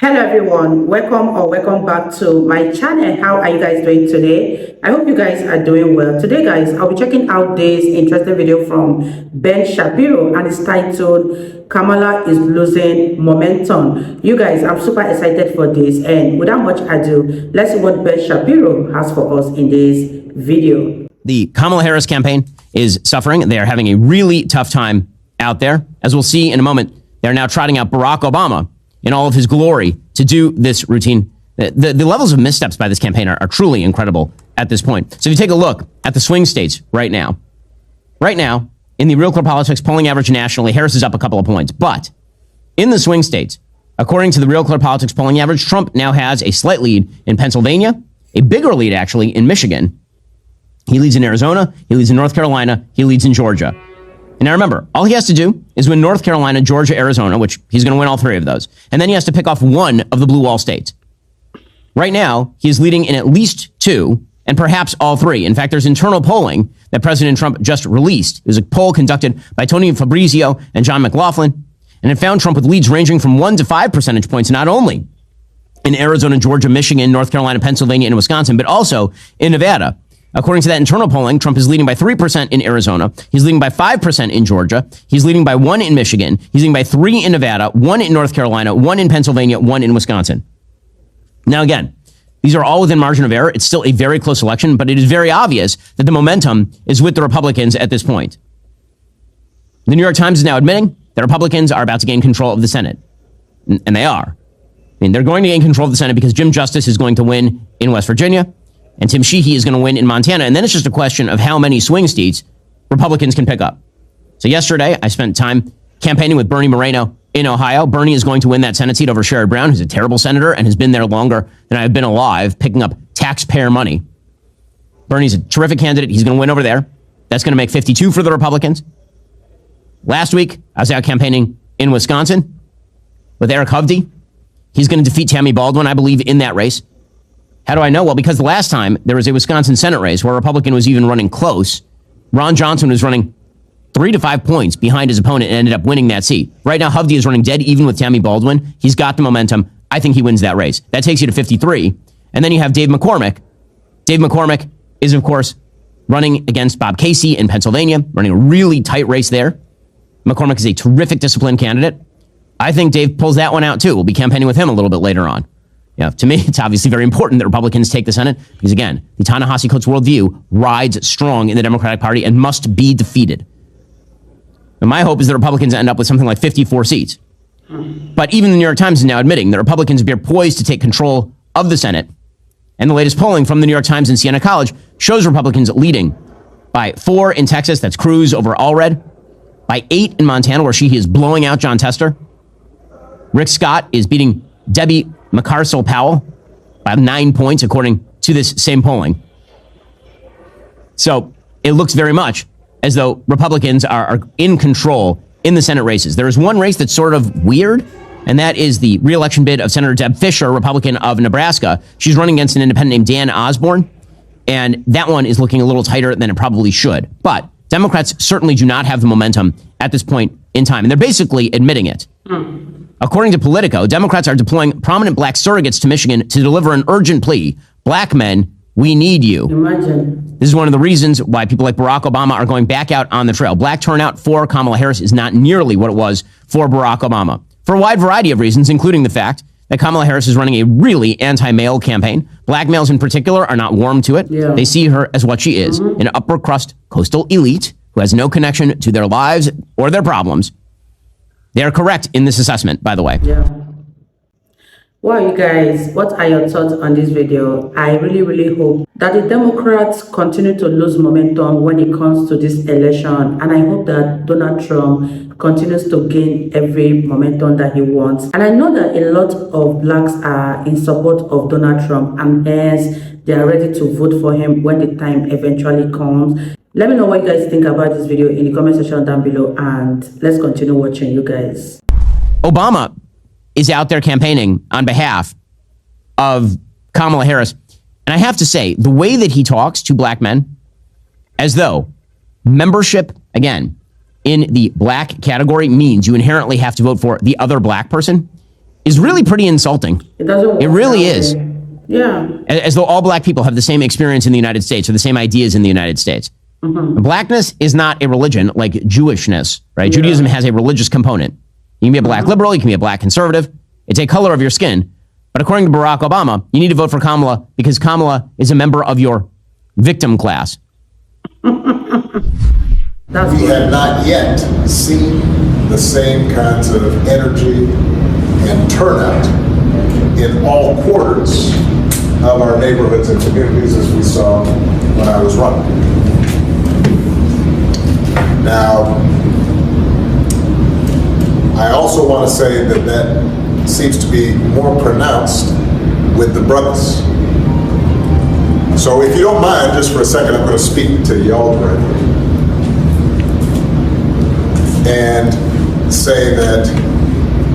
Hello everyone, welcome back to my channel. How are you guys doing today? I hope you guys are doing well. Today guys, I'll be checking out this interesting video from Ben Shapiro, and it's titled Kamala is losing momentum. You guys, I'm super excited for this, and without much ado, let's see what Ben Shapiro has for us in this video. The Kamala Harris campaign is suffering. They are having a really tough time out there. As we'll see in a moment, they're now trotting out Barack Obama in all of his glory to do this routine. The levels of missteps by this campaign are truly incredible at this point. So if you take a look at the swing states right now, in the Real Clear Politics polling average nationally, Harris is up a couple of points. But in the swing states, according to the Real Clear Politics polling average, Trump now has a slight lead in Pennsylvania, a bigger lead actually in Michigan. He leads in Arizona, he leads in North Carolina, he leads in Georgia. And now remember, all he has to do is win North Carolina, Georgia, Arizona, which he's going to win all three of those. And then he has to pick off one of the blue wall states. Right now, he is leading in at least two, and perhaps all three. In fact, there's internal polling that President Trump just released. It was a poll conducted by Tony Fabrizio and John McLaughlin, and it found Trump with leads ranging from 1 to 5 percentage points, not only in Arizona, Georgia, Michigan, North Carolina, Pennsylvania, and Wisconsin, but also in Nevada. According to that internal polling, Trump is leading by 3% in Arizona. He's leading by 5% in Georgia. He's leading by 1 in Michigan. He's leading by 3 in Nevada, 1 in North Carolina, 1 in Pennsylvania, 1 in Wisconsin. Now, again, these are all within margin of error. It's still a very close election, but it is very obvious that the momentum is with the Republicans at this point. The New York Times is now admitting that Republicans are about to gain control of the Senate. And they are. I mean, they're going to gain control of the Senate because Jim Justice is going to win in West Virginia, and Tim Sheehy is going to win in Montana. And then it's just a question of how many swing states Republicans can pick up. So yesterday, I spent time campaigning with Bernie Moreno in Ohio. Bernie is going to win that Senate seat over Sherrod Brown, who's a terrible senator and has been there longer than I've been alive, picking up taxpayer money. Bernie's a terrific candidate. He's going to win over there. That's going to make 52 for the Republicans. Last week, I was out campaigning in Wisconsin with Eric Hovde. He's going to defeat Tammy Baldwin, I believe, in that race. How do I know? Well, because the last time there was a Wisconsin Senate race where a Republican was even running close, Ron Johnson was running 3 to 5 points behind his opponent and ended up winning that seat. Right now, Hovde is running dead even with Tammy Baldwin. He's got the momentum. I think he wins that race. That takes you to 53. And then you have Dave McCormick. Dave McCormick is, of course, running against Bob Casey in Pennsylvania, running a really tight race there. McCormick is a terrific disciplined candidate. I think Dave pulls that one out, too. We'll be campaigning with him a little bit later on. Yeah, to me, it's obviously very important that Republicans take the Senate because, again, the Ta-Nehisi Coates worldview rides strong in the Democratic Party and must be defeated. And my hope is that Republicans end up with something like 54 seats. But even the New York Times is now admitting that Republicans appear poised to take control of the Senate. And the latest polling from the New York Times and Siena College shows Republicans leading by 4 in Texas, that's Cruz over Allred, by 8 in Montana, where Sheehy is blowing out John Tester. Rick Scott is beating Debbie McCarcel-Powell by 9 points, according to this same polling. So it looks very much as though Republicans are in control in the Senate races. There is one race that's sort of weird, and that is the re-election bid of Senator Deb Fischer, Republican of Nebraska. She's running against an independent named Dan Osborne, and that one is looking a little tighter than it probably should. But Democrats certainly do not have the momentum at this point in time, and they're basically admitting it. According to Politico, Democrats are deploying prominent black surrogates to Michigan to deliver an urgent plea. Black men, we need you. Imagine. This is one of the reasons why people like Barack Obama are going back out on the trail. Black turnout for Kamala Harris is not nearly what it was for Barack Obama, for a wide variety of reasons, including the fact that Kamala Harris is running a really anti-male campaign. Black males in particular are not warm to it. Yeah. They see her as what she is, an upper crust coastal elite who has no connection to their lives or their problems. They are correct in this assessment, by the way. Yeah. Well, you guys, what are your thoughts on this video? I really hope that the Democrats continue to lose momentum when it comes to this election. And I hope that Donald Trump continues to gain every momentum that he wants. And I know that a lot of blacks are in support of Donald Trump, and hence they are ready to vote for him when the time eventually comes. Let me know what you guys think about this video in the comment section down below, and let's continue watching, you guys. Obama is out there campaigning on behalf of Kamala Harris. And I have to say, the way that he talks to black men, as though membership, again, in the black category means you inherently have to vote for the other black person, is really pretty insulting. It doesn't work It really that is. way. Yeah. As though all black people have the same experience in the United States or the same ideas in the United States. Blackness is not a religion like Jewishness, right? Yeah. Judaism has a religious component. You can be a black liberal, you can be a black conservative. It's a color of your skin. But according to Barack Obama, you need to vote for Kamala because Kamala is a member of your victim class. That's We good. have not yet seen the same kinds of energy and turnout in all quarters of our neighborhoods and communities as we saw when I was running. Now, I also want to say that that seems to be more pronounced with the brothers. So if you don't mind, just for a second, I'm going to speak to y'all directly and say that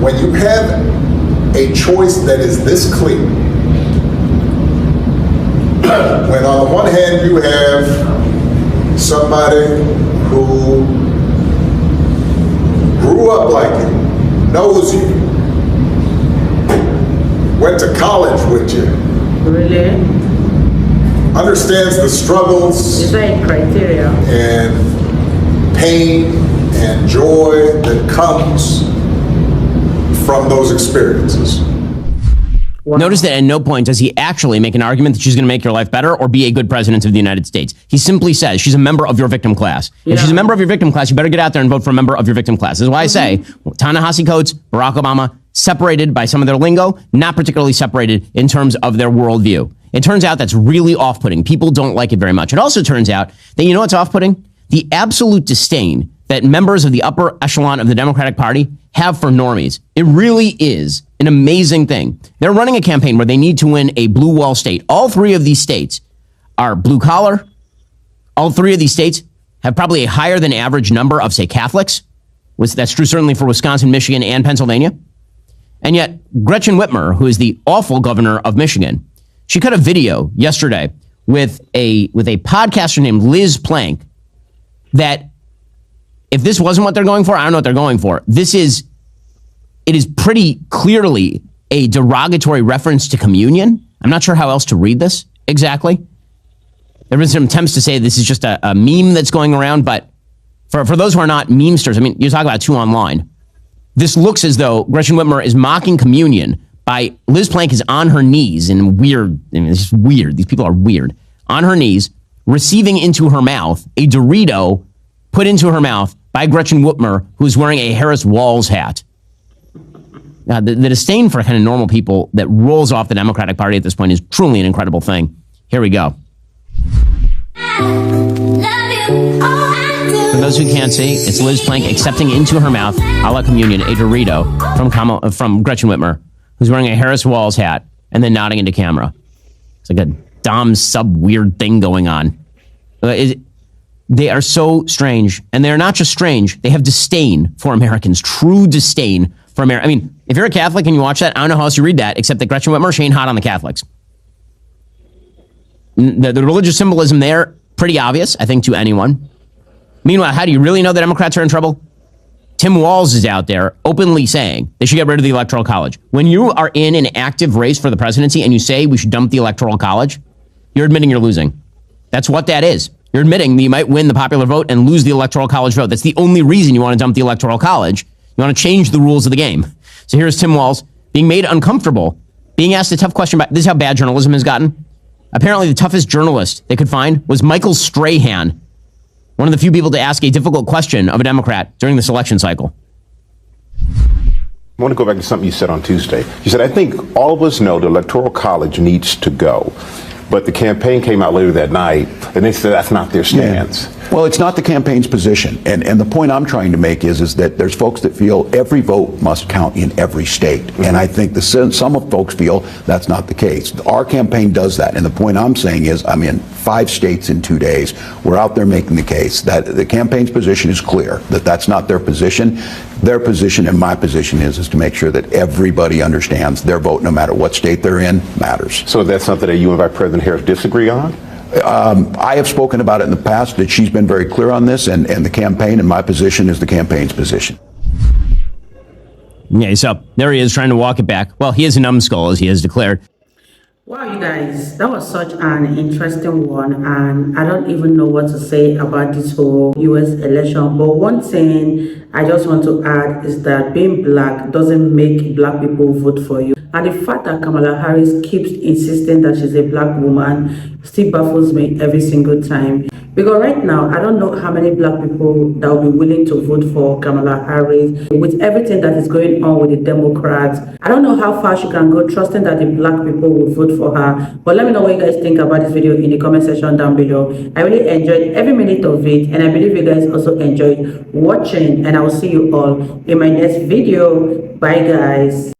when you have a choice that is this clear, when on the one hand you have somebody who grew up like you, knows you, went to college with you, Really? understands the struggles Is that a criteria? and pain and joy that comes from those experiences. Wow. Notice that at no point does he actually make an argument that she's going to make your life better or be a good president of the United States. He simply says she's a member of your victim class. If Yeah. she's a member of your victim class, you better get out there and vote for a member of your victim class. This is why I say Ta-Nehisi Coates, Barack Obama, separated by some of their lingo, not particularly separated in terms of their worldview. It turns out that's really off-putting. People don't like it very much. It also turns out that, you know what's off-putting? The absolute disdain that members of the upper echelon of the Democratic Party have for normies. It really is an amazing thing. They're running a campaign where they need to win a blue wall state. All three of these states are blue collar. All three of these states have probably a higher than average number of, say, Catholics. That's true certainly for Wisconsin, Michigan, and Pennsylvania. And yet, Gretchen Whitmer, who is the awful governor of Michigan, she cut a video yesterday with a podcaster named Liz Plank that, if this wasn't what they're going for, I don't know what they're going for. It is pretty clearly a derogatory reference to communion. I'm not sure how else to read this exactly. There have been some attempts to say this is just a meme that's going around, but for those who are not memesters, I mean, you talk about two online. This looks as though Gretchen Whitmer is mocking communion by Liz Plank is on her knees in weird, I mean, it's just weird. These people are weird. On her knees, receiving into her mouth a Dorito put into her mouth by Gretchen Whitmer, who's wearing a Harris Walls hat. Now, the disdain for kind of normal people that rolls off the Democratic Party at this point is truly an incredible thing. Here we go. For those who can't see, it's Liz Plank accepting into her mouth, a la communion, a Dorito from Gretchen Whitmer, who's wearing a Harris Walls hat and then nodding into camera. It's like a Dom sub weird thing going on. They are so strange, and they're not just strange, they have disdain for Americans, true disdain for America. I mean, if you're a Catholic and you watch that, I don't know how else you read that, except that Gretchen Whitmer, she ain't hot on the Catholics. The religious symbolism there, pretty obvious, I think, to anyone. Meanwhile, how do you really know the Democrats are in trouble? Tim Walz is out there openly saying they should get rid of the Electoral College. When you are in an active race for the presidency and you say we should dump the Electoral College, you're admitting you're losing. That's what that is. You're admitting that you might win the popular vote and lose the Electoral College vote. That's the only reason you want to dump the Electoral College. You want to change the rules of the game. So here's Tim Walz being made uncomfortable, being asked a tough question about, this is how bad journalism has gotten. Apparently the toughest journalist they could find was Michael Strahan, one of the few people to ask a difficult question of a Democrat during this election cycle. I want to go back to something you said on Tuesday. You said, I think all of us know the Electoral College needs to go. But the campaign came out later that night, and they said that's not their stance. Yeah. Well, it's not the campaign's position. And the point I'm trying to make is that there's folks that feel every vote must count in every state. Mm-hmm. And I think some of folks feel that's not the case. Our campaign does that. And the point I'm saying is I'm in 5 states in 2 days. We're out there making the case that the campaign's position is clear, that that's not their position. Their position and my position is to make sure that everybody understands their vote, no matter what state they're in, matters. So that's something that you and Vice President Harris disagree on? I have spoken about it in the past, that she's been very clear on this, and the campaign, and my position is the campaign's position. Yeah, so there he is trying to walk it back. Well, he is a numbskull, as he has declared. Wow, you guys, that was such an interesting one, and I don't even know what to say about this whole US election. But one thing I just want to add is that being black doesn't make black people vote for you. And the fact that Kamala Harris keeps insisting that she's a black woman still baffles me every single time. Because right now, I don't know how many black people that will be willing to vote for Kamala Harris. With everything that is going on with the Democrats, I don't know how far she can go trusting that the black people will vote for her. But let me know what you guys think about this video in the comment section down below. I really enjoyed every minute of it, and I believe you guys also enjoyed watching. And I will see you all in my next video. Bye, guys.